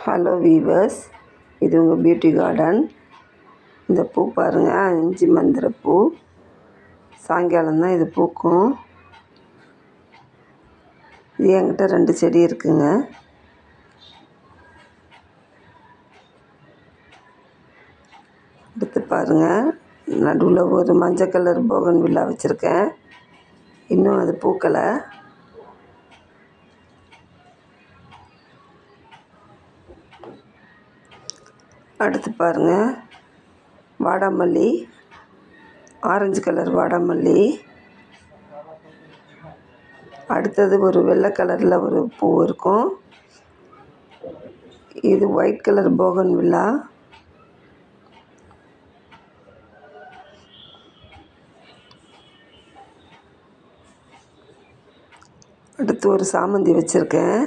Hello viewers, இது உங்கள் beauty garden. இந்த பூ பாருங்கள், அஞ்சு மந்திர பூ. சாயங்காலம் தான் இது பூக்கும். இது என்கிட்ட 2 செடி இருக்குங்க. எடுத்து பாருங்கள், நடுவில் ஒரு மஞ்சள் கலர் போகன்வில்லா வச்சுருக்கேன். இன்னும் அது பூக்கலை. அடுத்து பாருங்கள், வாடாமல்லி, ஆரஞ்சு கலர் வாடாமல்லி. அடுத்தது ஒரு வெள்ளை கலரில் ஒரு பூ இருக்கும். இது ஒயிட் கலர் போகன்வில்லா. அடுத்து ஒரு சாமந்தி வச்சுருக்கேன்.